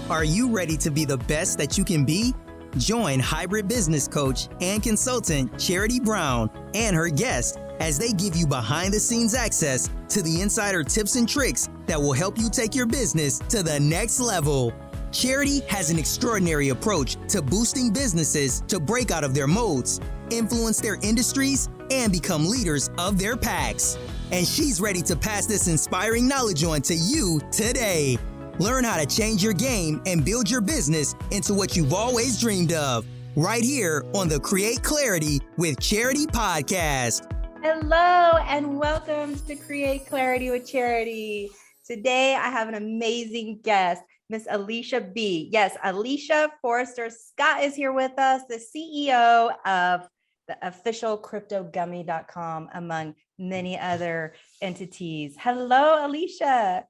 Are you ready to be the best that you can be? Join hybrid business coach and consultant Charity Brown and her guest as they give you behind-the-scenes access to the insider tips and tricks that will help you take your business to the next level. Charity has an extraordinary approach to boosting businesses to break out of their modes, influence their industries, and become leaders of their packs. And she's ready to pass this inspiring knowledge on to you today. Learn how to change your game and build your business into what you've always dreamed of, right here on the Create Clarity with Charity podcast. Hello, and welcome to Create Clarity with Charity. Today, I have an amazing guest, Miss Alicia B. Yes, Alisha Forrester Scott is here with us, the CEO of the official CryptoGummy.com, among many other entities. Hello, Alicia.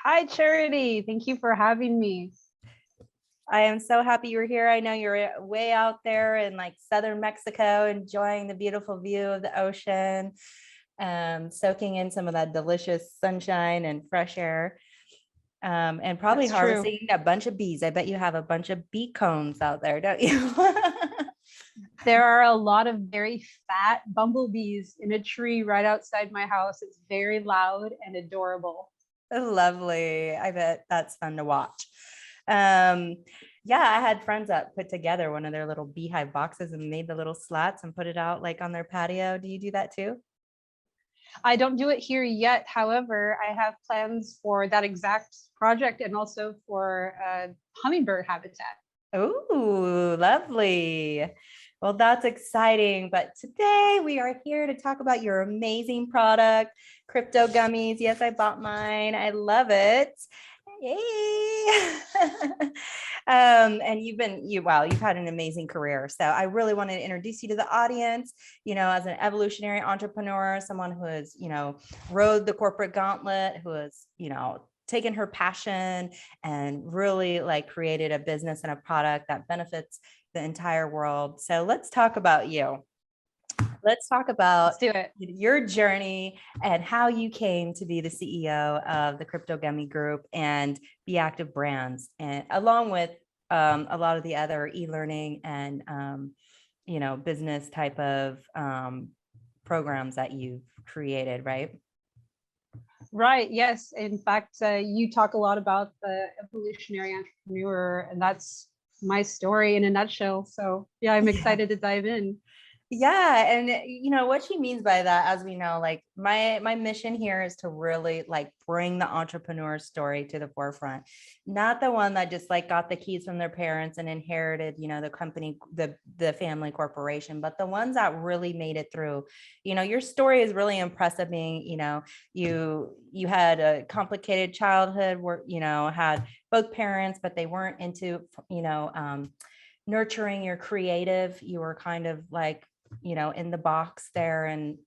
Hi, Charity. Thank you for having me. I am so happy you're here. I know you're way out there in like southern Mexico, enjoying the beautiful view of the ocean, soaking in some of that delicious sunshine and fresh air, and probably That's harvesting true. a bunch of bees. I bet you have a bunch of bee cones out there, don't you? There are a lot of very fat bumblebees in a tree right outside my house. It's very loud and adorable. Lovely. I bet that's fun to watch. Yeah, I had friends that put together one of their little beehive boxes and made the little slats and put it out like on their patio. Do you do that too? I don't do it here yet. However, I have plans for that exact project and also for hummingbird habitat. Oh, lovely. Well, that's exciting. But today we are here to talk about your amazing product, Crypto Gummies. Yes, I bought mine. I love it. Yay. And you've had an amazing career. So I really wanted to introduce you to the audience, as an evolutionary entrepreneur, someone who has, rode the corporate gauntlet, who has, taken her passion and really created a business and a product that benefits the entire world. So let's talk about you. Let's talk about Let's do it. Your journey and how you came to be the CEO of the Crypto Gummy Group and Beeactiv Brands, and along with a lot of the other e-learning and business type of programs that you've created, right? Right. Yes. In fact, you talk a lot about the evolutionary entrepreneur, and that's my story in a nutshell. So yeah, I'm excited to dive in. Yeah. And what she means by that, as we know, my mission here is to really bring the entrepreneur story to the forefront, not the one that just got the keys from their parents and inherited, the company, the family corporation, but the ones that really made it through. Your story is really impressive. Being, you had a complicated childhood where, had both parents, but they weren't into, nurturing your creative. You were kind of in the box there and,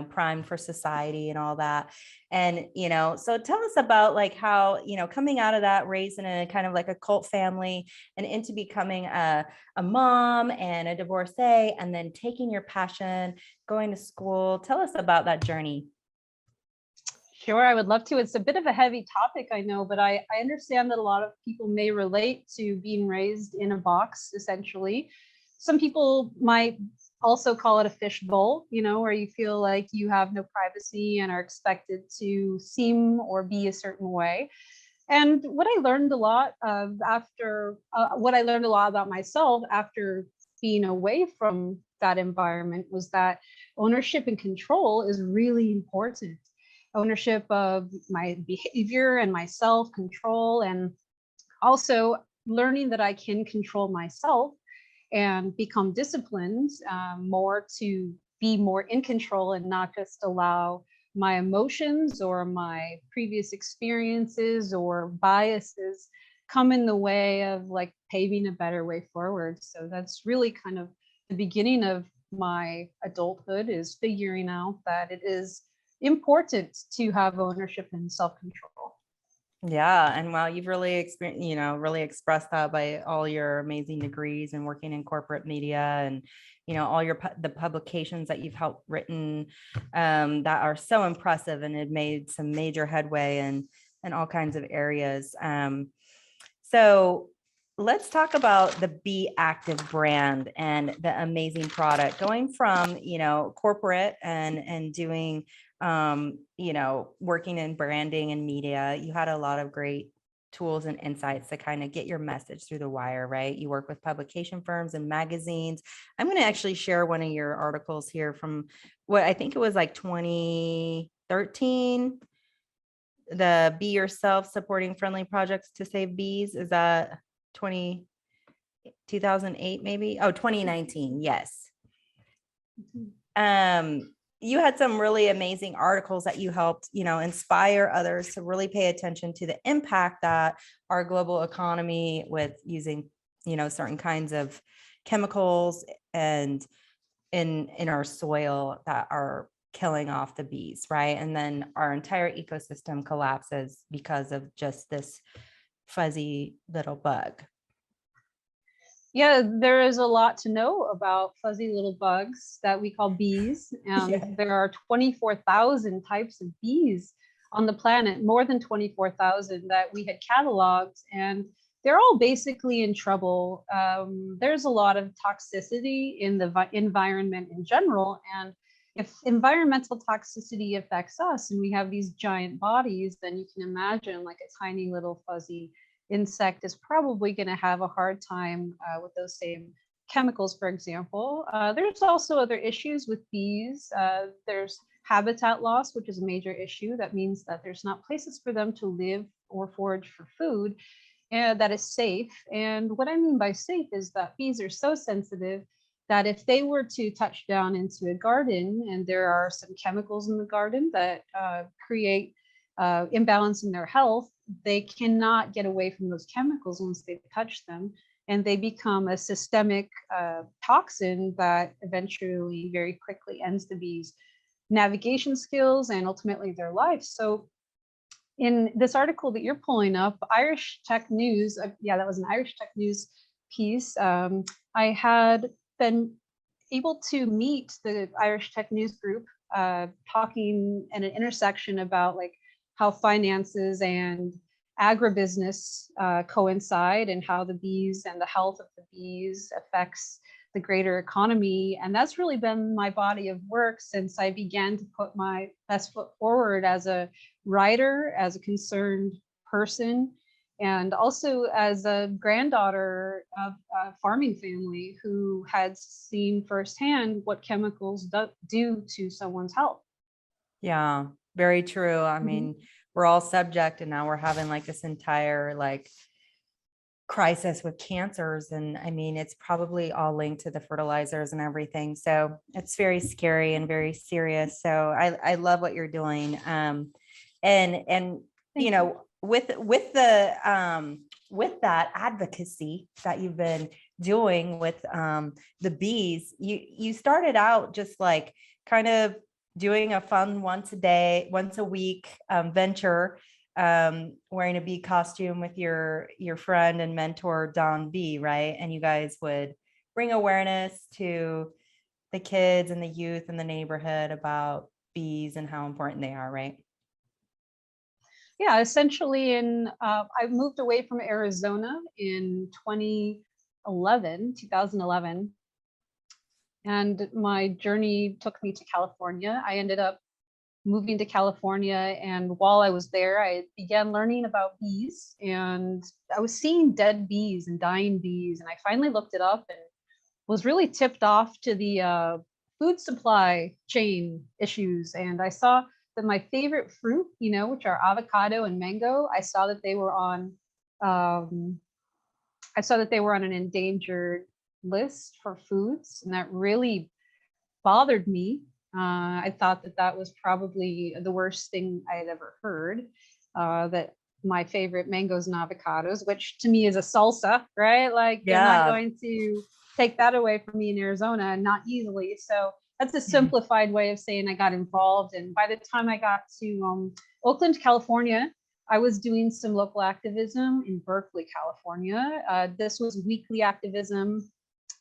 primed for society and all that. And, so tell us about how, coming out of that, raised in a kind of a cult family and into becoming a mom and a divorcee, and then taking your passion, going to school. Tell us about that journey. Sure, I would love to. It's a bit of a heavy topic, I know, but I understand that a lot of people may relate to being raised in a box, essentially. Some people might also call it a fishbowl, where you feel like you have no privacy and are expected to seem or be a certain way. And what I learned a lot about myself after being away from that environment was that ownership and control is really important. Ownership of my behavior and my self-control, and also learning that I can control myself and become disciplined more to be more in control and not just allow my emotions or my previous experiences or biases come in the way of paving a better way forward. So that's really kind of the beginning of my adulthood, is figuring out that it is important to have ownership and self-control. Yeah. And wow, you've really expressed that by all your amazing degrees and working in corporate media and, all the publications that you've helped written that are so impressive and have made some major headway in all kinds of areas. So let's talk about the Beeactiv brand and the amazing product. Going from, corporate and doing, working in branding and media, you had a lot of great tools and insights to kind of get your message through the wire, right? You work with publication firms and magazines. I'm going to actually share one of your articles here from what I think it was like 2013. The Be Yourself, supporting friendly projects to save bees. Is that 2008 maybe? Oh, 2019. Yes. You had some really amazing articles that you helped, inspire others to really pay attention to the impact that our global economy with using, certain kinds of chemicals and in our soil that are killing off the bees, right? And then our entire ecosystem collapses because of just this fuzzy little bug. Yeah, there is a lot to know about fuzzy little bugs that we call bees. There are 24,000 types of bees on the planet, more than 24,000 that we had cataloged, and they're all basically in trouble. There's a lot of toxicity in the environment in general, and if environmental toxicity affects us and we have these giant bodies, then you can imagine like a tiny little fuzzy insect is probably going to have a hard time with those same chemicals, for example. There's also other issues with bees. There's habitat loss, which is a major issue. That means that there's not places for them to live or forage for food that is safe. And what I mean by safe is that bees are so sensitive that if they were to touch down into a garden and there are some chemicals in the garden that create imbalance in their health, they cannot get away from those chemicals once they touch them, and they become a systemic toxin that eventually very quickly ends the bees' navigation skills and ultimately their life. So in this article that you're pulling up, Irish Tech News, that was an Irish Tech News piece. I had been able to meet the Irish Tech News group talking at an intersection about like how finances and agribusiness coincide and how the bees and the health of the bees affects the greater economy. And that's really been my body of work since I began to put my best foot forward as a writer, as a concerned person, and also as a granddaughter of a farming family who had seen firsthand what chemicals do to someone's health. Yeah, very true. I mean, we're all subject, and now we're having like this entire like crisis with cancers. And I mean, it's probably all linked to the fertilizers and everything. So it's very scary and very serious. So I love what you're doing. And with that advocacy that you've been doing with the bees, you started out just like kind of doing a fun once a week venture, wearing a bee costume with your friend and mentor, Don B, right? And you guys would bring awareness to the kids and the youth in the neighborhood about bees and how important they are, right? Yeah, essentially I moved away from Arizona in 2011, and my journey took me to California. I ended up moving to California, and while I was there, I began learning about bees, and I was seeing dead bees and dying bees, and I finally looked it up and was really tipped off to the food supply chain issues. And I saw that my favorite fruit, which are avocado and mango, I saw that they were on an endangered list for foods, and that really bothered me. I thought that was probably the worst thing I had ever heard, that my favorite mangoes and avocados, which to me is a salsa, right? Like, yeah, they're not going to take that away from me in Arizona, not easily. So that's a simplified way of saying I got involved. And by the time I got to Oakland, California, I was doing some local activism in Berkeley, California. This was weekly activism.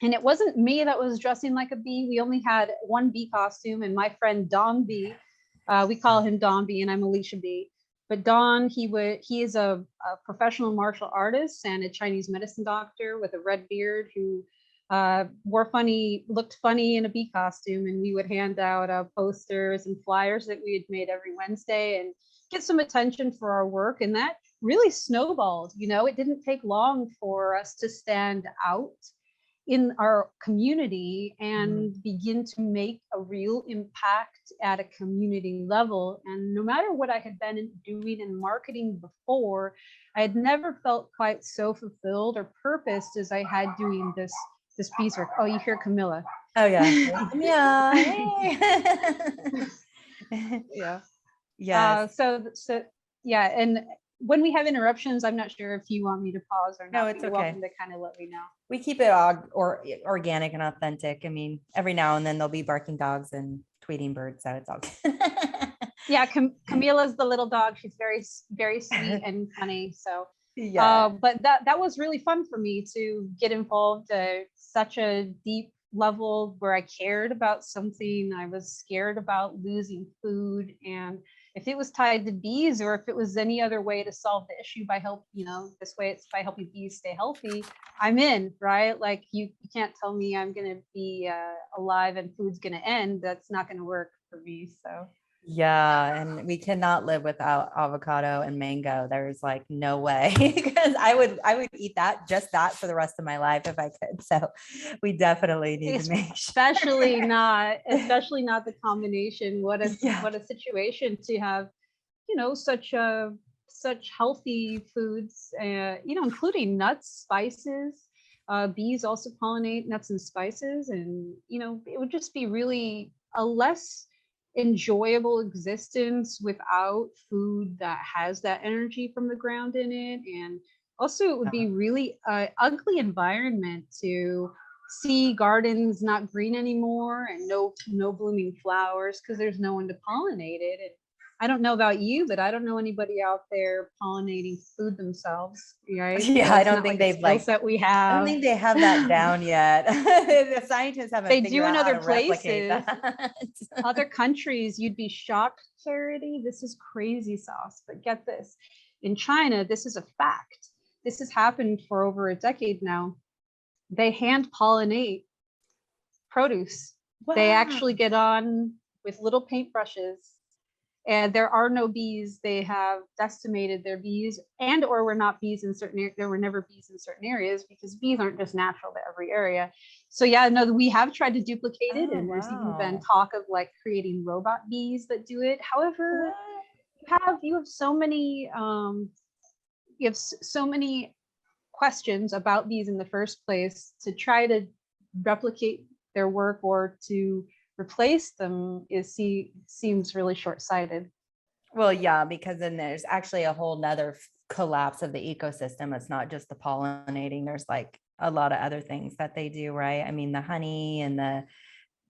And it wasn't me that was dressing like a bee. We only had one bee costume, and my friend Don B, we call him Don B, and I'm Alicia B. But Don, he is a professional martial artist and a Chinese medicine doctor with a red beard who looked funny in a bee costume, and we would hand out posters and flyers that we had made every Wednesday and get some attention for our work. And that really snowballed. It didn't take long for us to stand out in our community and begin to make a real impact at a community level. And no matter what I had been doing in marketing before, I had never felt quite so fulfilled or purposed as I had doing this piecework. Oh, you hear Camilla? Oh yeah. Yeah. Yeah. So yeah, and when we have interruptions, I'm not sure if you want me to pause or not. No, it's You're okay. welcome to kind of let me know. We keep it organic and authentic. I mean, every now and then there'll be barking dogs and tweeting birds, so it's all good. Yeah, Camila's the little dog. She's very, very sweet and funny. So, yeah. But that was really fun for me to get involved at such a deep level where I cared about something. I was scared about losing food, and if it was tied to bees or if it was any other way to solve the issue by this way it's by helping bees stay healthy, I'm in, right? Like you can't tell me I'm going to be alive and food's going to end. That's not going to work for me. So yeah, and we cannot live without avocado and mango. There's like no way, because I would eat just that for the rest of my life if I could. So we definitely need to make sure. especially not the combination. What a situation to have, such healthy foods, including nuts, spices. Bees also pollinate nuts and spices, and it would just be really a less enjoyable existence without food that has that energy from the ground in it. And also it would be really ugly environment to see gardens not green anymore and no blooming flowers because there's no one to pollinate it. And I don't know about you, but I don't know anybody out there pollinating food themselves, right? Yeah, so I don't think they've skills that we have. I don't think they have that down yet. The scientists haven't. They figured do in out other how to replicate places. that. Other countries, you'd be shocked, Charity. This is crazy sauce. But get this. In China, this is a fact. This has happened for over a decade now. They hand pollinate produce. Wow. They actually get on with little paintbrushes, and there are no bees. They have decimated their bees, or were not bees in certain areas. There were never bees in certain areas because bees aren't just natural to every area. So yeah, no, we have tried to duplicate it, and there's even been talk of like creating robot bees that do it. However, you have so many questions about bees in the first place. To try to replicate their work or to replace them seems really short-sighted. Well, yeah, because then there's actually a whole nother collapse of the ecosystem. It's not just the pollinating. There's like a lot of other things that they do, right? I mean, the honey and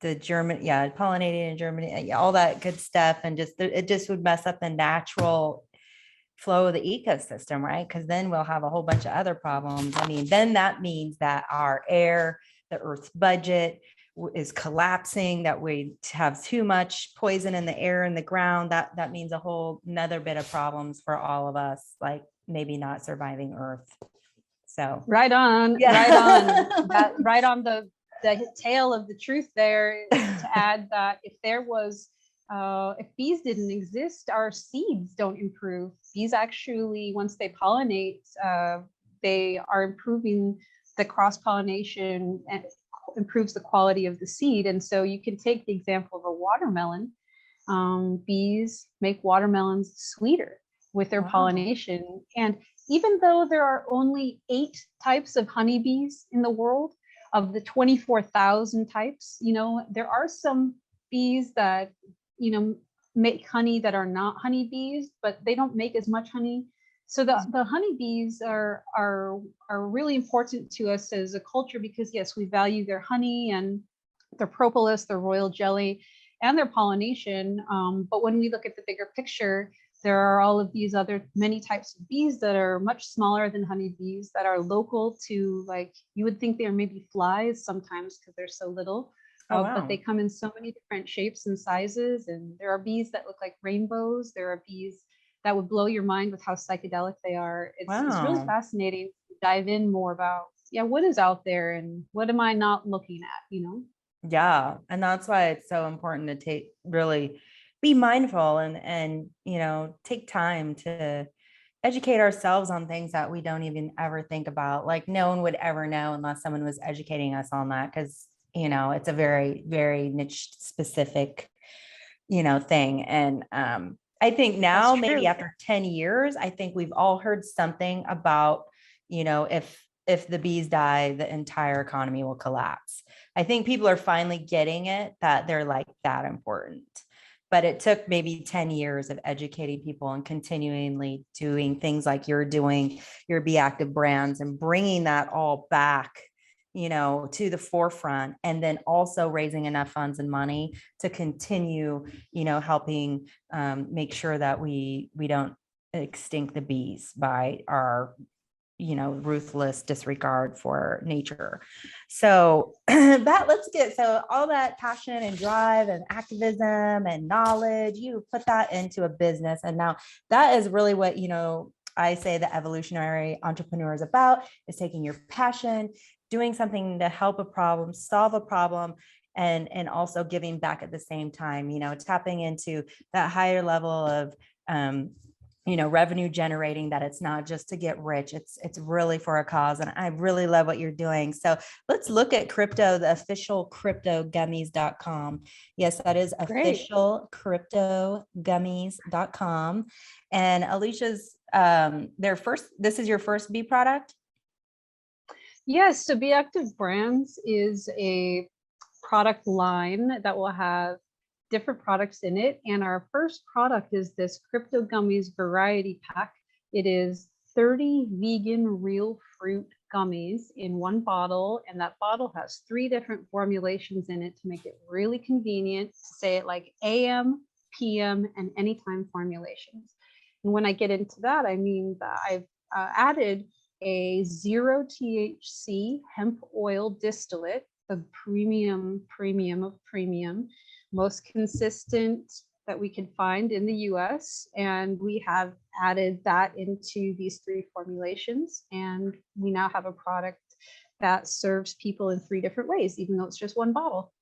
the German, pollinating in Germany, all that good stuff. And it just would mess up the natural flow of the ecosystem, right? Because then we'll have a whole bunch of other problems. I mean, then that means that our air, the Earth's budget is collapsing, that we have too much poison in the air and the ground. That means a whole another bit of problems for all of us, like maybe not surviving Earth. So right on the tail of the truth there is to add that if bees didn't exist, our seeds don't improve. Bees actually, once they pollinate, they are improving the cross-pollination and improves the quality of the seed. And so you can take the example of a watermelon. Bees make watermelons sweeter with their pollination. And even though there are only 8 types of honeybees in the world, of the 24,000 types, there are some bees that, make honey that are not honeybees, but they don't make as much honey. So the honeybees are really important to us as a culture because, yes, we value their honey and their propolis, their royal jelly, and their pollination. But when we look at the bigger picture, there are all of these other many types of bees that are much smaller than honeybees that are local to, like, you would think they are maybe flies sometimes because they're so little. But they come in so many different shapes and sizes. And there are bees that look like rainbows. There are bees that would blow your mind with how psychedelic they are. It's really Wow. fascinating to dive in more about, yeah, what is out there and what am I not looking at, you know? Yeah. And that's why it's so important to really be mindful and, take time to educate ourselves on things that we don't even ever think about. Like no one would ever know unless someone was educating us on that. Cause, it's a very, very niche specific, thing. And, I think That's now maybe true. after 10 years, I think we've all heard something about, if the bees die, the entire economy will collapse. I think people are finally getting it that they're like that important. But it took maybe 10 years of educating people and continually doing things like you're doing, your Beeactiv Brands, and bringing that all back, to the forefront, and then also raising enough funds and money to continue, helping make sure that we don't extinct the bees by our ruthless disregard for nature. So so all that passion and drive and activism and knowledge, you put that into a business. And now that is really what, I say the evolutionary entrepreneur is about, is taking your passion, doing something to help a problem, solve a problem, and also giving back at the same time, tapping into that higher level of, revenue generating, that it's not just to get rich. It's really for a cause. And I really love what you're doing. So let's look at crypto, the official cryptogummies.com. Yes, that is Great. official cryptogummies.com. And Alicia's, this is your first bee product? Yes, so Beeactiv Brands is a product line that will have different products in it. And our first product is this Crypto Gummies Variety Pack. It is 30 vegan real fruit gummies in one bottle. And that bottle has 3 different formulations in it to make it really convenient to say it like AM, PM, and anytime formulations. And when I get into that, I mean that I've added a 0 THC hemp oil distillate, the premium of premium, most consistent that we can find in the US. And we have added that into these 3 formulations. And we now have a product that serves people in 3 different ways, even though it's just one bottle.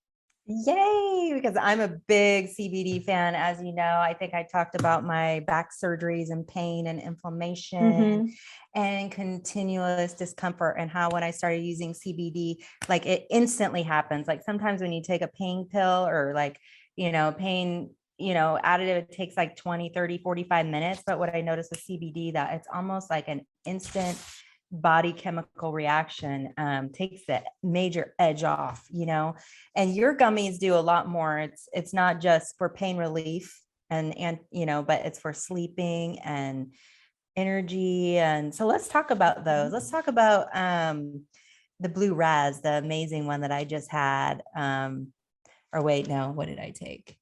Yay, because I'm a big CBD fan. As you know, I think I talked about my back surgeries and pain and inflammation and continuous discomfort, and how when I started using CBD, like it instantly happens. Like sometimes when you take a pain pill or like, pain, additive, it takes like 20, 30, 45 minutes. But what I noticed with CBD, that it's almost like an instant body chemical reaction, takes the major edge off, and your gummies do a lot more. It's not just for pain relief and but it's for sleeping and energy. And so let's talk about those. Let's talk about the blue raz, the amazing one that I just had. Or wait, no, what did I take?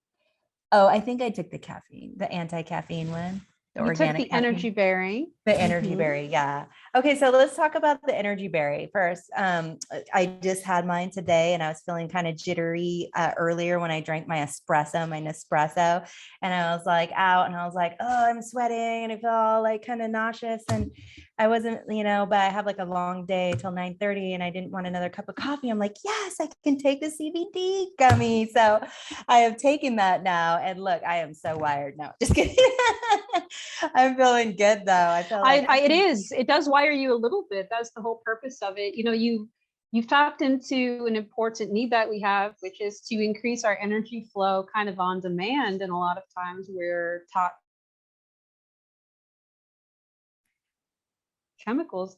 Oh, I think I took the caffeine, the anti-caffeine one. The You took organic the caffeine. energy berry. The energy berry, yeah. Okay, so let's talk about the energy berry first. I just had mine today, and I was feeling kind of jittery earlier when I drank my Nespresso, and I was like out, and I was like, oh, I'm sweating, and I feel all like kind of nauseous, and I wasn't, but I have like a long day till 9:30, and I didn't want another cup of coffee. I'm like, yes, I can take the CBD gummy. So I have taken that now, and look, I am so wired. No, just kidding. I'm feeling good though. I feel like it does wire you a little bit. That's the whole purpose of it. You've tapped into an important need that we have, which is to increase our energy flow kind of on demand. And a lot of times we're taught chemicals.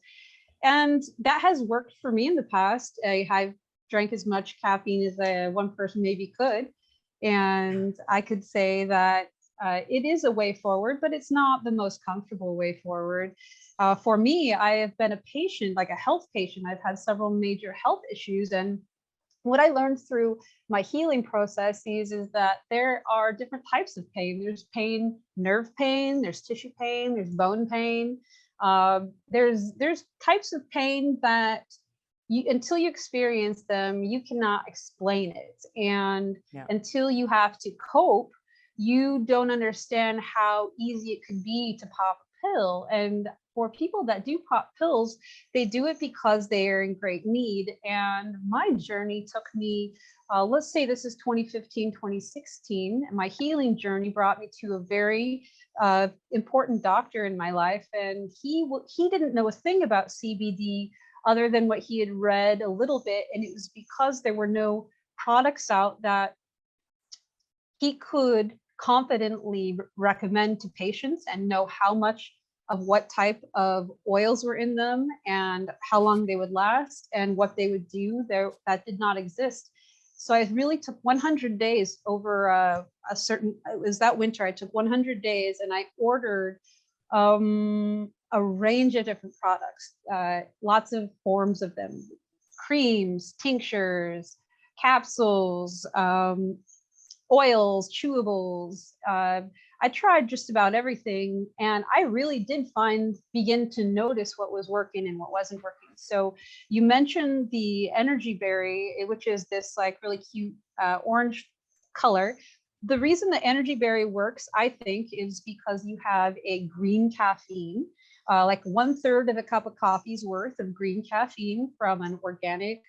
And that has worked for me in the past. I've drank as much caffeine as one person maybe could. And I could say that it is a way forward, but it's not the most comfortable way forward. For me, I have been a patient, like a health patient. I've had several major health issues. And what I learned through my healing processes is that there are different types of pain. There's pain, nerve pain, there's tissue pain, there's bone pain. There's types of pain that until you experience them, you cannot explain it. And until you have to cope you don't understand how easy it could be to pop a pill. And for people that do pop pills, they do it because they are in great need. And my journey took me, let's say this is 2015, 2016. My healing journey brought me to a very important doctor in my life. And he didn't know a thing about CBD other than what he had read a little bit. And it was because there were no products out that he could confidently recommend to patients and know how much of what type of oils were in them and how long they would last and what they would do there. That did not exist. So I really took 100 days over it was that winter. I took 100 days and I ordered a range of different products, lots of forms of them, creams, tinctures, capsules, oils, chewables. I tried just about everything, and I really did begin to notice what was working and what wasn't working. So you mentioned the energy berry, which is this like really cute orange color. The reason the energy berry works, I think, is because you have a green caffeine, like 1/3 of a cup of coffee's worth of green caffeine from an organic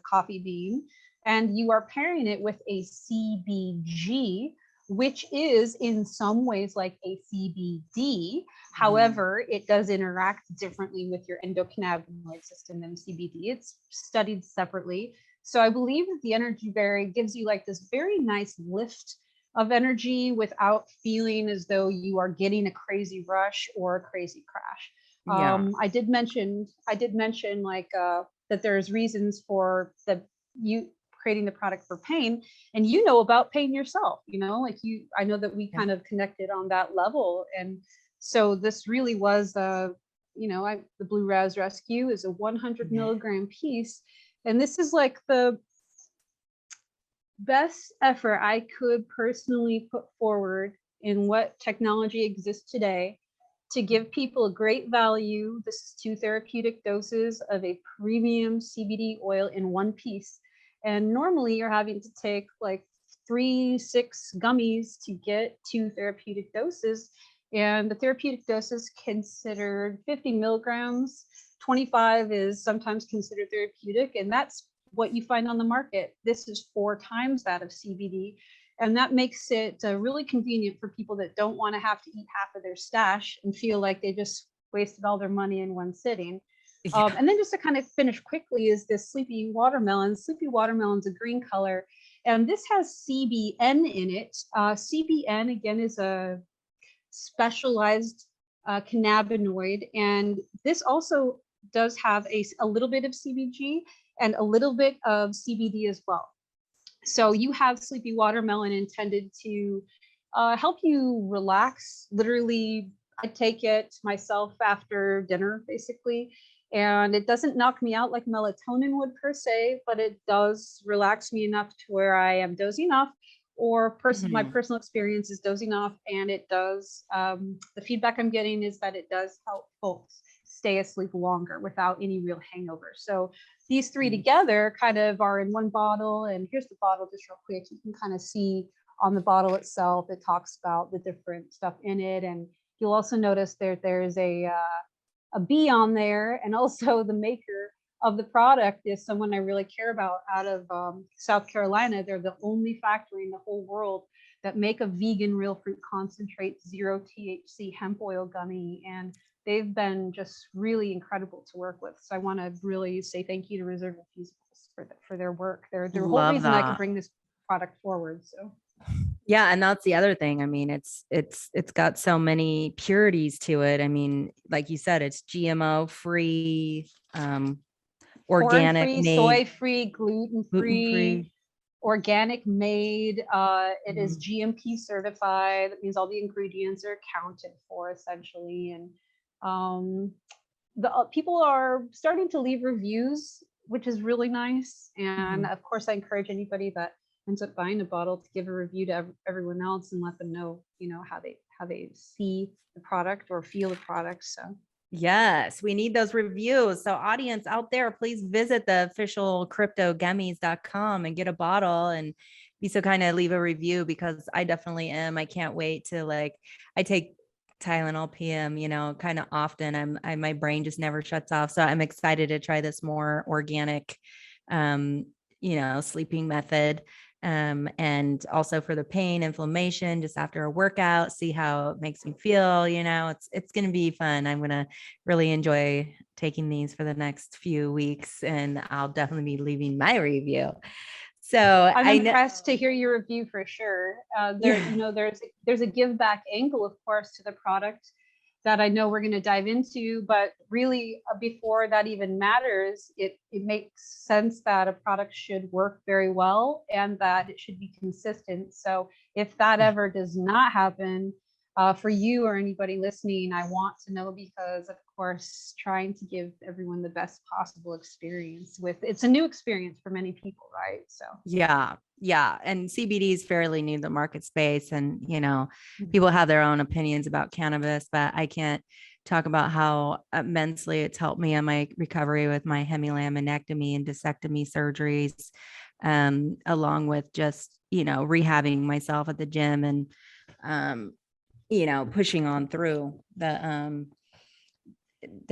coffee bean. And you are pairing it with a CBG, which is in some ways like a CBD. However, it does interact differently with your endocannabinoid system than CBD. It's studied separately. So I believe that the energy berry gives you like this very nice lift of energy without feeling as though you are getting a crazy rush or a crazy crash. Yeah. I did mention like that there's reasons for you creating the product for pain, and you know about pain yourself, like I know that we kind of connected on that level. And so this really was the Blue Raz Rescue is a 100 milligram piece, and this is like the best effort I could personally put forward in what technology exists today to give people a great value. This is 2 therapeutic doses of a premium CBD oil in one piece. And normally you're having to take like 3-6 gummies to get 2 therapeutic doses. And the therapeutic dose is considered 50 milligrams. 25 is sometimes considered therapeutic. And that's what you find on the market. This is 4 times that of CBD. And that makes it really convenient for people that don't want to have to eat half of their stash and feel like they just wasted all their money in one sitting. And then just to kind of finish quickly is this Sleepy Watermelon. Sleepy Watermelon's a green color, and this has CBN in it. CBN, again, is a specialized cannabinoid, and this also does have a little bit of CBG and a little bit of CBD as well. So you have Sleepy Watermelon intended to help you relax. Literally, I take it myself after dinner, basically. And it doesn't knock me out like melatonin would per se, but it does relax me enough to where I am dozing off, or my personal experience is dozing off. And it does, the feedback I'm getting is that it does help folks stay asleep longer without any real hangover. So these 3 together kind of are in one bottle. And here's the bottle just real quick. You can kind of see on the bottle itself, it talks about the different stuff in it. And you'll also notice there's a bee on there, and also the maker of the product is someone I really care about out of South Carolina. They're the only factory in the whole world that make a vegan real fruit concentrate 0 THC hemp oil gummy, and they've been just really incredible to work with. So I want to really say thank you to Reserve Infusibles for their work. They're the whole reason I could bring this product forward. So yeah, and that's the other thing. I mean, it's got so many purities to it. I mean, like you said, it's GMO free, organic corn-free, made, soy-free, gluten-free, organic made. It is GMP certified. That means all the ingredients are accounted for essentially. And people are starting to leave reviews, which is really nice. And of course, I encourage anybody that ends up buying a bottle to give a review to everyone else and let them know, how they see the product or feel the product. So yes, we need those reviews. So audience out there, please visit the official cryptogummies.com and get a bottle and be so kind of leave a review, because I definitely am. I can't wait to I take Tylenol PM, kind of often. My brain just never shuts off. So I'm excited to try this more organic, sleeping method. And also for the pain, inflammation, just after a workout, see how it makes me feel. It's going to be fun. I'm going to really enjoy taking these for the next few weeks, and I'll definitely be leaving my review. So I'm impressed to hear your review for sure. There's a give back angle, of course, to the product that I know we're going to dive into, but really before that even matters, it makes sense that a product should work very well and that it should be consistent. So if that ever does not happen for you or anybody listening, I want to know, because of course, trying to give everyone the best possible experience it's a new experience for many people, right? So yeah. And CBD is fairly new to the market space, and people have their own opinions about cannabis, but I can't talk about how immensely it's helped me on my recovery with my hemilaminectomy and discectomy surgeries, along with just rehabbing myself at the gym and pushing on through the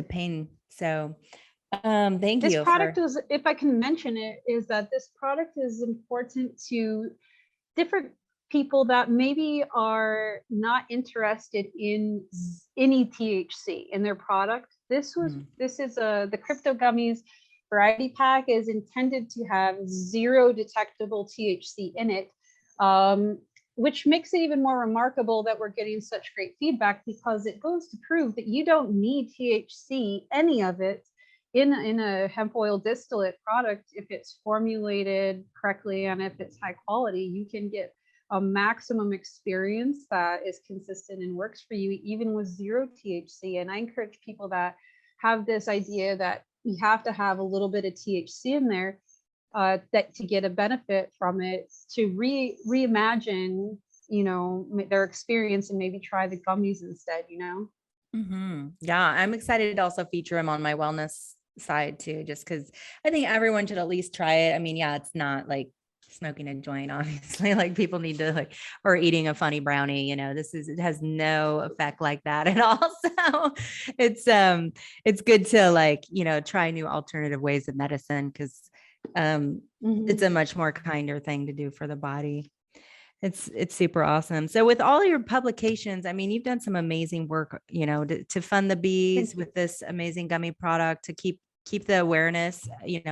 pain. So thank you. This product is, if I can mention it, is that this product is important to different people that maybe are not interested in any THC in their product. This is the Crypto Gummies Variety Pack is intended to have 0 detectable THC in it, which makes it even more remarkable that we're getting such great feedback, because it goes to prove that you don't need THC, any of it, in a hemp oil distillate product. If it's formulated correctly and if it's high quality, you can get a maximum experience that is consistent and works for you, even with 0 THC. And I encourage people that have this idea that you have to have a little bit of THC in there, that to get a benefit from it, to reimagine, their experience and maybe try the gummies instead, Yeah, I'm excited to also feature them on my wellness side too, just because I think everyone should at least try it. I mean, yeah, it's not like smoking a joint, obviously, like people need to or eating a funny brownie, it has no effect like that at all. So it's good to try new alternative ways of medicine, because it's a much more kinder thing to do for the body. It's super awesome. So with all your publications, I mean, you've done some amazing work, to fund the bees with this amazing gummy product, to keep the awareness,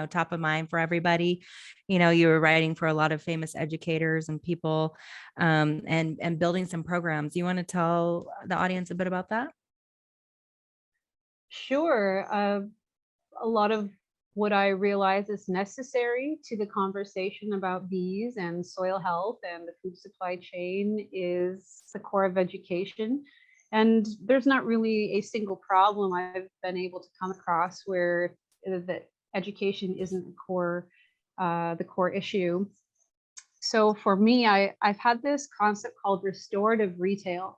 top of mind for everybody. You were writing for a lot of famous educators and people, and building some programs. You want to tell the audience a bit about that? Sure. A lot of what I realize is necessary to the conversation about bees and soil health and the food supply chain is the core of education. And there's not really a single problem I've been able to come across where the education isn't the core issue. So for me, I've had this concept called restorative retail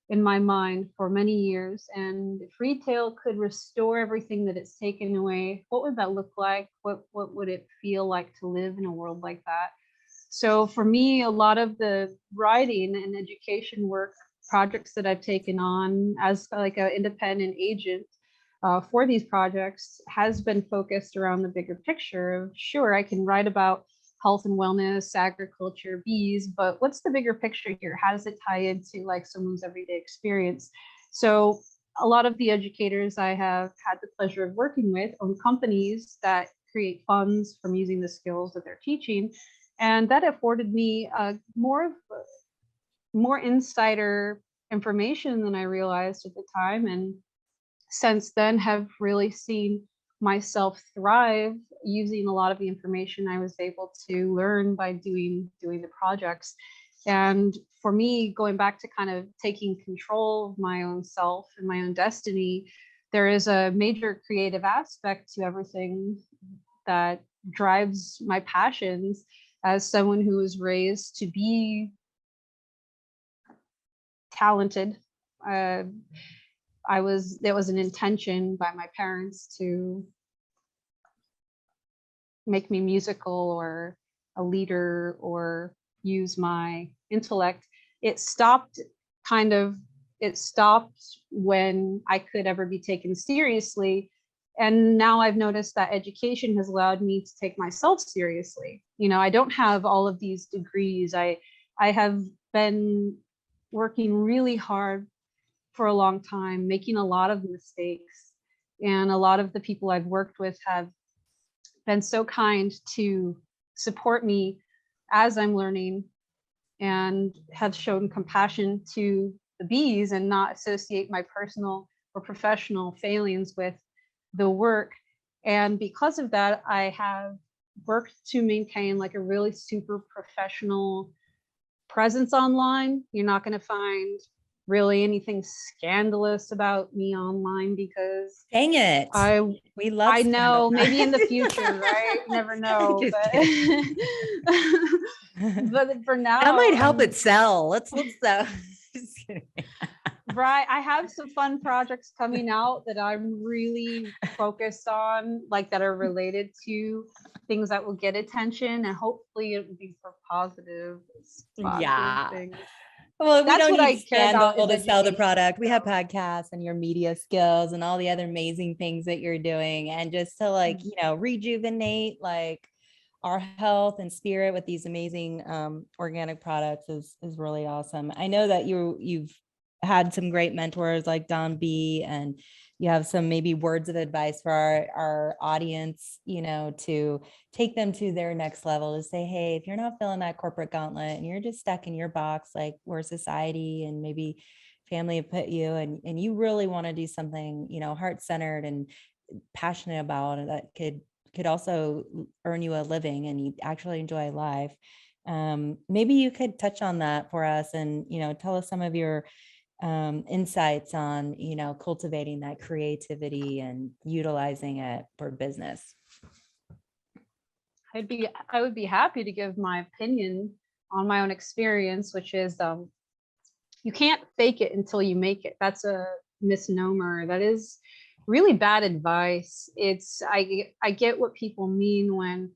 in my mind for many years. And if retail could restore everything that it's taken away, what would that look like? What would it feel like to live in a world like that? So for me, a lot of the writing and education work projects that I've taken on as like an independent agent for these projects has been focused around the bigger picture of, sure, I can write about health and wellness, agriculture, bees, but what's the bigger picture here? How does it tie into like someone's everyday experience? So a lot of the educators I have had the pleasure of working with own companies that create funds from using the skills that they're teaching. And that afforded me more insider information than I realized at the time. And since then have really seen myself thrive using a lot of the information I was able to learn by doing the projects. And for me, going back to kind of taking control of my own self and my own destiny, there is a major creative aspect to everything that drives my passions as someone who was raised to be talented. There was an intention by my parents to make me musical or a leader or use my intellect. It stopped when I could ever be taken seriously. And now I've noticed that education has allowed me to take myself seriously. You know, I don't have all of these degrees. I have been working really hard for a long time, making a lot of mistakes. And a lot of the people I've worked with have been so kind to support me as I'm learning, and have shown compassion to the bees and not associate my personal or professional failings with the work. And because of that, I have worked to maintain like a really super professional presence online. You're not going to find really anything scandalous about me online, because Dang it. We love I know, scandal. maybe in the future, right? You never know. Just But for now, that might help it sell. Let's just kidding. Right. I have some fun projects coming out that I'm really focused on, like that are related to things that will get attention, and hopefully it will be for positive things. Well, we don't what I need care about scandal is to sell the education. product. We have podcasts and your media skills and all the other amazing things that you're doing. And just to like, you know, rejuvenate like our health and spirit with these amazing organic products is really awesome. I know that you've had some great mentors like Don B, and you have some maybe words of advice for our audience, you know, to take them to their next level, to say, hey, if you're not feeling that corporate gauntlet and you're just stuck in your box, like where society and maybe family have put you, and you really want to do something, you know, heart-centered and passionate about it, that could also earn you a living and you actually enjoy life. Maybe you could touch on that for us and, you know, tell us some of your insights on, you know, cultivating that creativity and utilizing it for business. I would be happy to give my opinion on my own experience, which is you can't fake it until you make it. That's a misnomer. That is really bad advice. I get what people mean when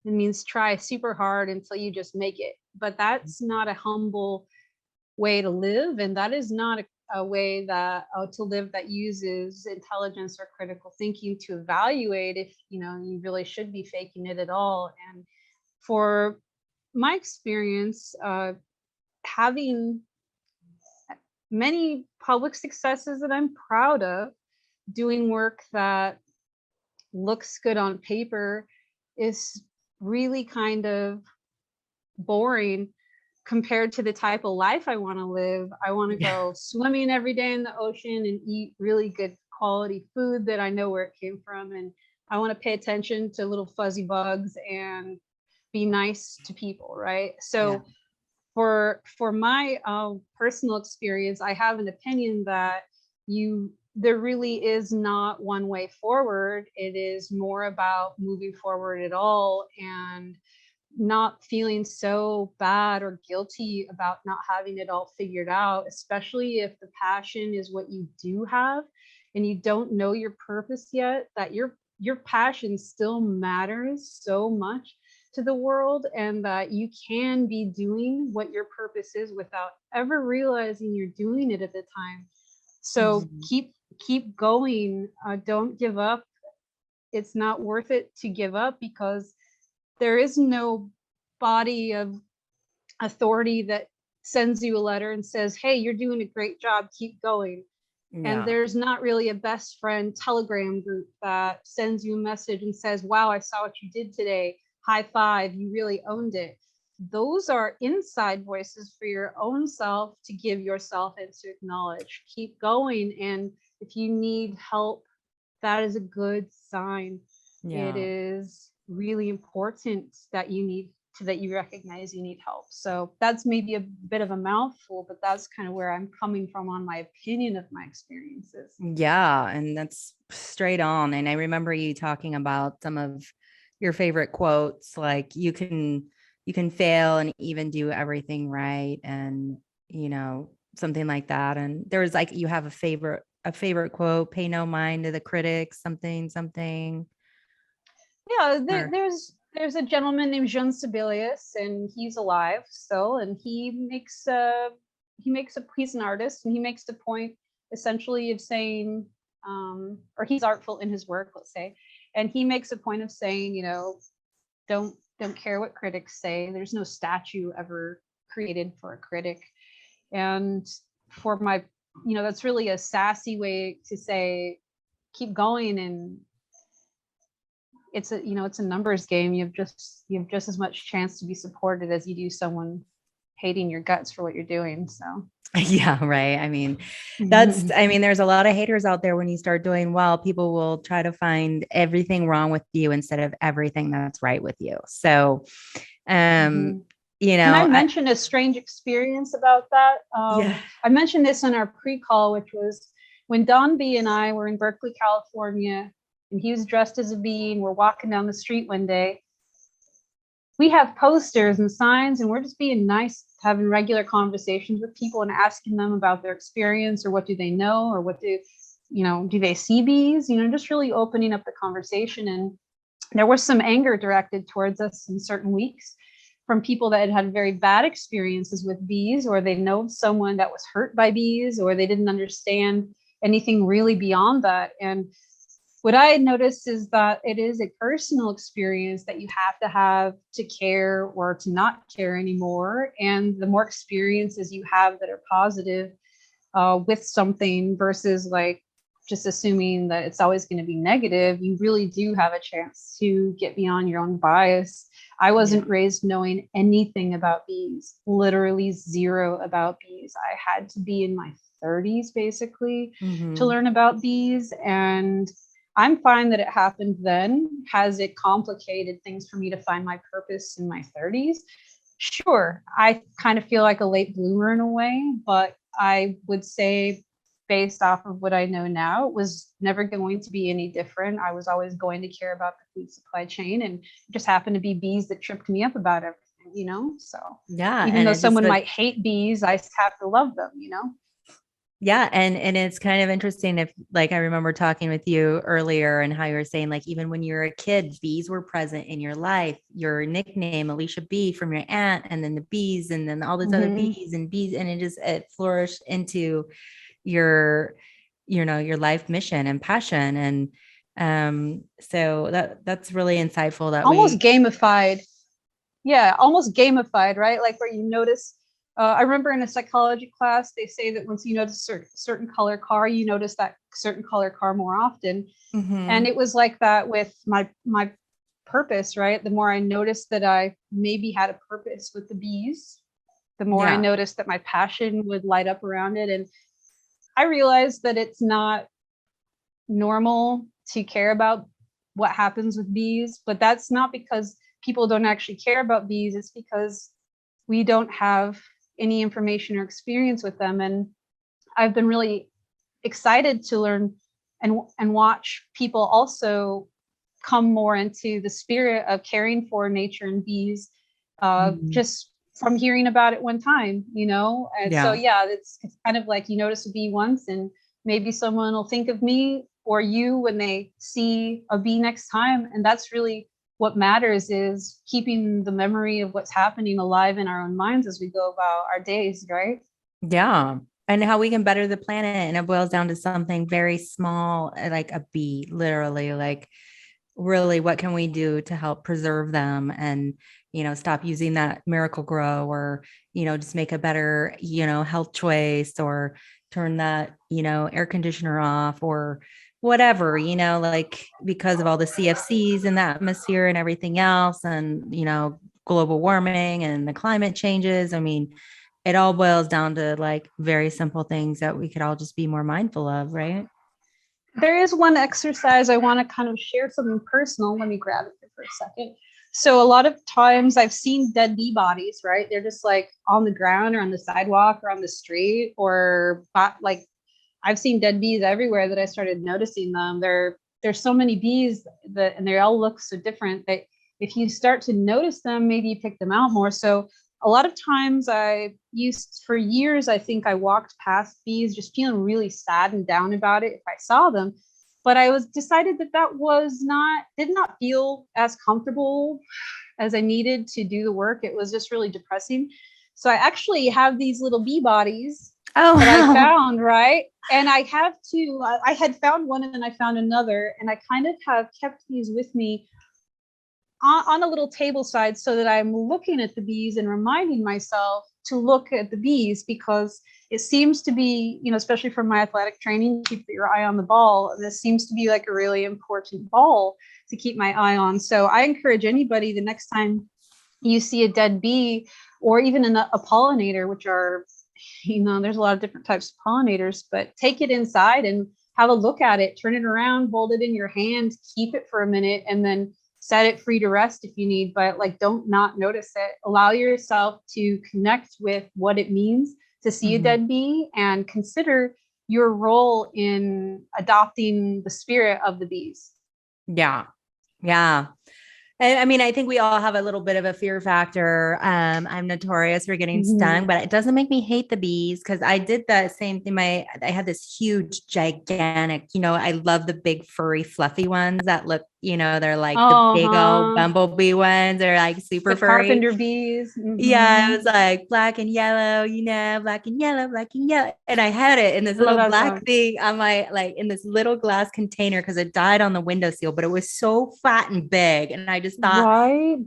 it means try super hard until you just make it, but that's not a humble way to live, and that is not a way that to live that uses intelligence or critical thinking to evaluate if, you know, you really should be faking it at all. And for my experience, having many public successes that I'm proud of, doing work that looks good on paper is really kind of boring compared to the type of life I want to live. I want to go swimming every day in the ocean and eat really good quality food that I know where it came from. And I want to pay attention to little fuzzy bugs and be nice to people, right? So for my personal experience, I have an opinion that there really is not one way forward. It is more about moving forward at all and not feeling so bad or guilty about not having it all figured out, especially if the passion is what you do have and you don't know your purpose yet, that your passion still matters so much to the world, and that you can be doing what your purpose is without ever realizing you're doing it at the time. So keep going. Don't give up. It's not worth it to give up, because there is no body of authority that sends you a letter and says, hey, you're doing a great job, keep going. And there's not really a best friend Telegram group that sends you a message and says, wow, I saw what you did today, high five, you really owned it. Those are inside voices for your own self to give yourself and to acknowledge. Keep going. And if you need help, that is a good sign. It is really important that you recognize you need help. So that's maybe a bit of a mouthful, but that's kind of where I'm coming from on my opinion of my experiences. Yeah, and that's straight on. And I remember you talking about some of your favorite quotes, like you can fail and even do everything right, and you know, something like that. And there was like, you have a favorite quote, pay no mind to the critics, something. Yeah, there's There's a gentleman named Jean Sibelius, and he's alive still, and he's an artist, and he makes the point essentially of saying, or he's artful in his work, let's say, and he makes a point of saying, you know, don't care what critics say. There's no statue ever created for a critic. And for my, you know, that's really a sassy way to say, keep going. And it's a, you know, it's a numbers game. You have just as much chance to be supported as you do someone hating your guts for what you're doing. So yeah, right. I mean, there's a lot of haters out there. When you start doing well, people will try to find everything wrong with you instead of everything that's right with you. So, you know, can I mention a strange experience about that? I mentioned this in our pre-call, which was when Don B and I were in Berkeley, California, and he was dressed as a bee, and we're walking down the street one day. We have posters and signs, and we're just being nice, having regular conversations with people and asking them about their experience, or what do they know, or what do they see bees, you know, just really opening up the conversation. And there was some anger directed towards us in certain weeks from people that had very bad experiences with bees, or they know someone that was hurt by bees, or they didn't understand anything really beyond that. And what I had noticed is that it is a personal experience that you have to care or to not care anymore. And the more experiences you have that are positive with something versus like just assuming that it's always going to be negative, you really do have a chance to get beyond your own bias. I wasn't raised knowing anything about bees, literally zero about bees. I had to be in my 30s basically to learn about bees. And I'm fine that it happened then. Has it complicated things for me to find my purpose in my 30s? Sure. I kind of feel like a late bloomer in a way, but I would say based off of what I know now, it was never going to be any different. I was always going to care about the food supply chain, and it just happened to be bees that tripped me up about everything, you know? So yeah, even though someone might hate bees, I have to love them, you know? Yeah. And it's kind of interesting if, like, I remember talking with you earlier and how you were saying, like, even when you were a kid, bees were present in your life, your nickname, Alicia Bee, from your aunt, and then the bees, and then all these other bees, and it flourished into your, you know, your life mission and passion. And so that's really insightful. That almost gamified. Yeah. Almost gamified, right? Like where you notice, I remember in a psychology class, they say that once you notice a certain color car, you notice that certain color car more often. And it was like that with my purpose, right? The more I noticed that I maybe had a purpose with the bees, the more I noticed that my passion would light up around it. And I realized that it's not normal to care about what happens with bees, but that's not because people don't actually care about bees. It's because we don't have any information or experience with them. And I've been really excited to learn and watch people also come more into the spirit of caring for nature and bees, just from hearing about it one time, you know? And so, it's kind of like you notice a bee once, and maybe someone will think of me or you when they see a bee next time. And that's really what matters, is keeping the memory of what's happening alive in our own minds as we go about our days, right? Yeah. And how we can better the planet. And it boils down to something very small, like a bee, literally, like, really, what can we do to help preserve them, and, you know, stop using that Miracle Grow, or, you know, just make a better, you know, health choice, or turn that, you know, air conditioner off, or whatever, you know, like, because of all the CFCs in the atmosphere and everything else, and, you know, global warming and the climate changes. I mean, it all boils down to like very simple things that we could all just be more mindful of, right? There is one exercise I want to kind of share, something personal. Let me grab it here for a second. So a lot of times I've seen dead bee bodies, right? They're just like on the ground or on the sidewalk or on the street, or like I've seen dead bees everywhere that I started noticing them. There's so many bees and they all look so different that if you start to notice them, maybe you pick them out more. So a lot of times for years, I think I walked past bees just feeling really sad and down about it if I saw them. but I was decided that did not feel as comfortable as I needed to do the work. It was just really depressing. So I actually have these little bee bodies that I found, right? And I had found one and then I found another, and I kind of have kept these with me on a little table side so that I'm looking at the bees and reminding myself to look at the bees, because it seems to be, especially from my athletic training, keep your eye on the ball. This seems to be like a really important ball to keep my eye on. So I encourage anybody, the next time you see a dead bee or even a pollinator, which are, there's a lot of different types of pollinators, but take it inside and have a look at it, turn it around, hold it in your hand, keep it for a minute, and then set it free to rest if you need, but don't not notice it. Allow yourself to connect with what it means to see a dead bee, and consider your role in adopting the spirit of the bees. Yeah. Yeah. I mean, I think we all have a little bit of a fear factor. I'm notorious for getting stung, but it doesn't make me hate the bees, because I did the same thing. I had this huge, gigantic, I love the big, furry, fluffy ones that look, they're like the big old bumblebee ones. They're like super furry. Carpenter bees. Yeah, it was like black and yellow, black and yellow, black and yellow. And I had it in this little black thing on my, in this little glass container, because it died on the windowsill, but it was so fat and big. And I just thought,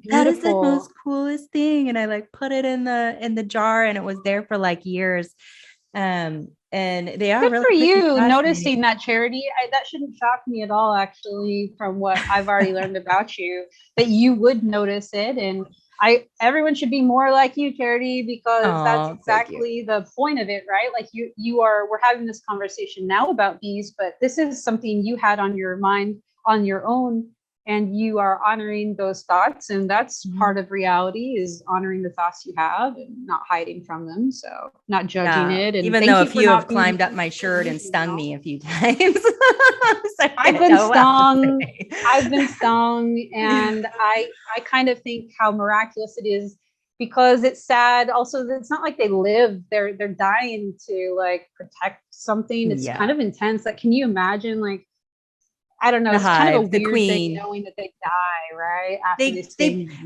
that is the most coolest thing. And I put it in the jar, and it was there for years. And they are good really for you noticing that, Charity. That shouldn't shock me at all, actually, from what I've already learned about you, that you would notice it. And everyone should be more like you, Charity, because that's exactly the point of it, right? We're having this conversation now about bees, but this is something you had on your mind on your own, and you are honoring those thoughts. And that's part of reality, is honoring the thoughts you have and not hiding from them. So not judging it. And even though a few have climbed up my shirt and stung me a few times. I've been stung. I've been stung. And I kind of think how miraculous it is, because it's sad. Also, it's not like they live. They're dying to protect something. It's kind of intense. Can you imagine I don't know. It's kind of a weird thing knowing that they die, right? After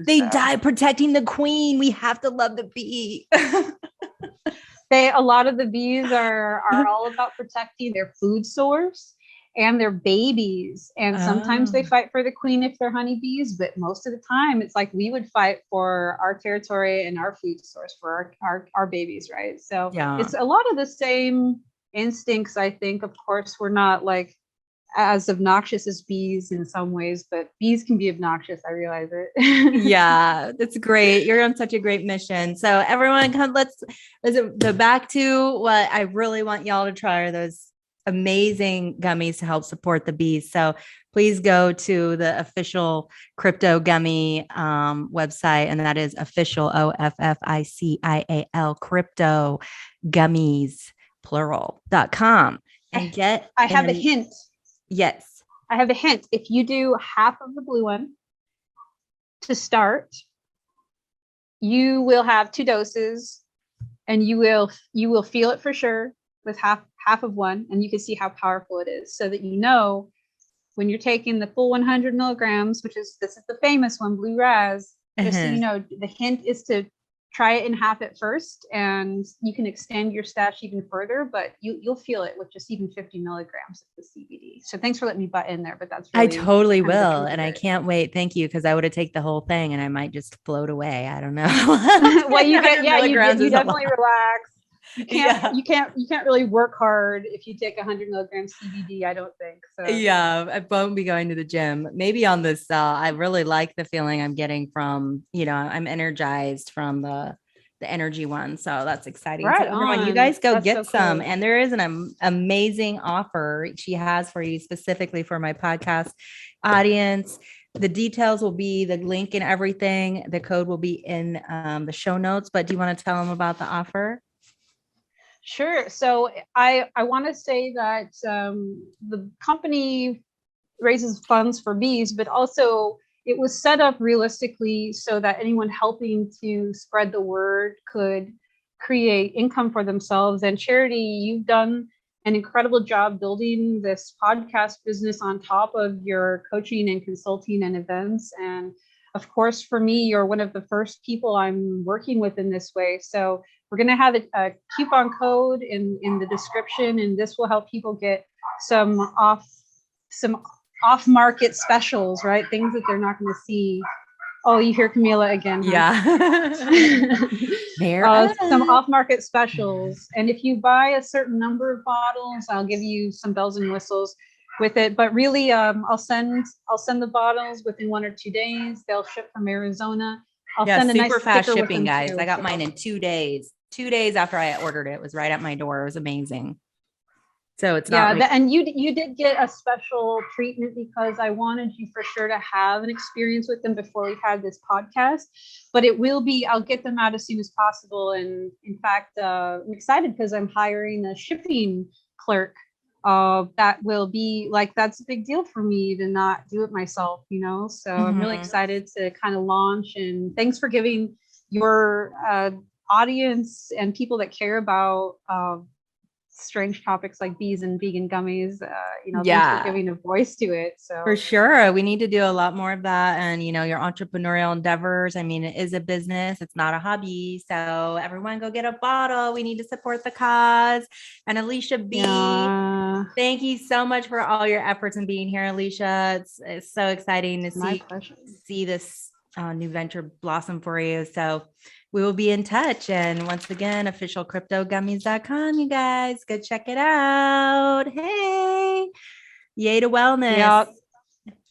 they die protecting the queen. We have to love the bee. A lot of the bees are all about protecting their food source and their babies. And sometimes they fight for the queen if they're honeybees, but most of the time it's we would fight for our territory and our food source for our babies, right? So it's a lot of the same instincts, I think. Of course, we're not as obnoxious as bees in some ways, but bees can be obnoxious. I realize it. Yeah, that's great. You're on such a great mission. So everyone let's go back to what I really want y'all to try are those amazing gummies to help support the bees. So please go to the official Crypto Gummy website, and that is official, OFFICIAL, Crypto Gummies, plural.com, and get. I have a hint. Yes. I have a hint. If you do half of the blue one to start, you will have 2 doses, and you will feel it for sure with half of one, and you can see how powerful it is, so that when you're taking the full 100 milligrams, this is the famous one, Blue Raz, just so you know, the hint is to try it in half at first, and you can extend your stash even further, but you'll feel it with just even 50 milligrams of the CBD. So thanks for letting me butt in there, but that's really, I totally will. And I can't wait. Thank you. Cause I would have taken the whole thing and I might just float away. I don't know. Well, you definitely relax. You can't really work hard if you take 100 milligrams CBD, I don't think so. Yeah, I won't be going to the gym. Maybe on this, I really like the feeling I'm getting from, I'm energized from the energy one. So that's exciting. Right so everyone, you guys go get some. And there is an amazing offer she has for you specifically for my podcast audience. The details will be the link and everything. The code will be in the show notes, but do you want to tell them about the offer? Sure. So I want to say that the company raises funds for bees, but also it was set up realistically so that anyone helping to spread the word could create income for themselves. And Charity, you've done an incredible job building this podcast business on top of your coaching and consulting and events. And of course, for me, you're one of the first people I'm working with in this way. So we're going to have a coupon code in the description, and this will help people get some off-market specials, right? Things that they're not going to see. Oh, you hear Camila again. Huh? Yeah. Some off-market specials. And if you buy a certain number of bottles, I'll give you some bells and whistles with it. But really, I'll send the bottles within 1 or 2 days. They'll ship from Arizona. I'll send a super nice fast sticker shipping, with them guys. too. I got mine in 2 days. 2 days after I ordered it, it was right at my door. It was amazing. So it's not. And you did get a special treatment because I wanted you for sure to have an experience with them before we had this podcast. But I'll get them out as soon as possible. And in fact, I'm excited because I'm hiring a shipping clerk. That will be like, that's a big deal for me to not do it myself, So I'm really excited to kind of launch. And thanks for giving your audience and people that care about strange topics like bees and vegan gummies, thanks for giving a voice to it. So for sure, we need to do a lot more of that. And your entrepreneurial endeavors, I mean, it is a business, it's not a hobby. So everyone go get a bottle. We need to support the cause. And Alicia B, thank you so much for all your efforts in being here, Alicia. It's so exciting to see this new venture blossom for you. So we will be in touch. And once again, official cryptogummies.com, you guys go check it out. Hey, yay to wellness. Yep.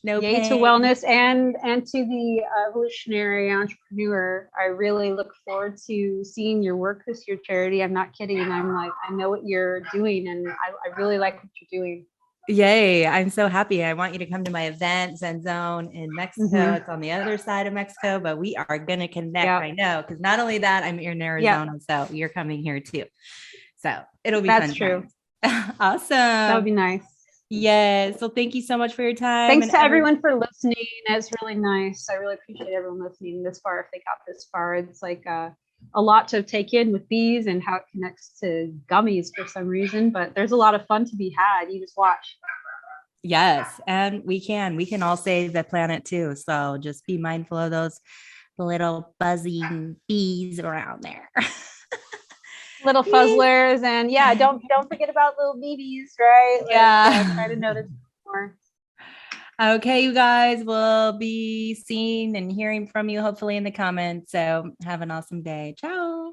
No yay pain. to wellness and to the evolutionary entrepreneur. I really look forward to seeing your work this year, Charity. I'm not kidding. I'm like, I know what you're doing, and I really like what you're doing. Yay. I'm so happy. I want you to come to my event, Zen Zone in Mexico. Mm-hmm. It's on the other side of Mexico, but we are going to connect. Yep. I know. Because not only that, I'm here in Arizona. Yep. So you're coming here too. So it'll be fun. That's true. Awesome. That would be nice. Yes. So thank you so much for your time. Thanks to everyone for listening. It's really nice. I really appreciate everyone listening this far. If they got this far, it's like a lot to take in with bees and how it connects to gummies for some reason, but there's a lot of fun to be had. You just watch. Yes. And we can all save the planet too. So just be mindful of those little buzzing bees around there. Little fuzzlers. And don't forget about little BBs, right? Try to notice more. Okay, you guys, will be seeing and hearing from you hopefully in the comments. So have an awesome day. Ciao.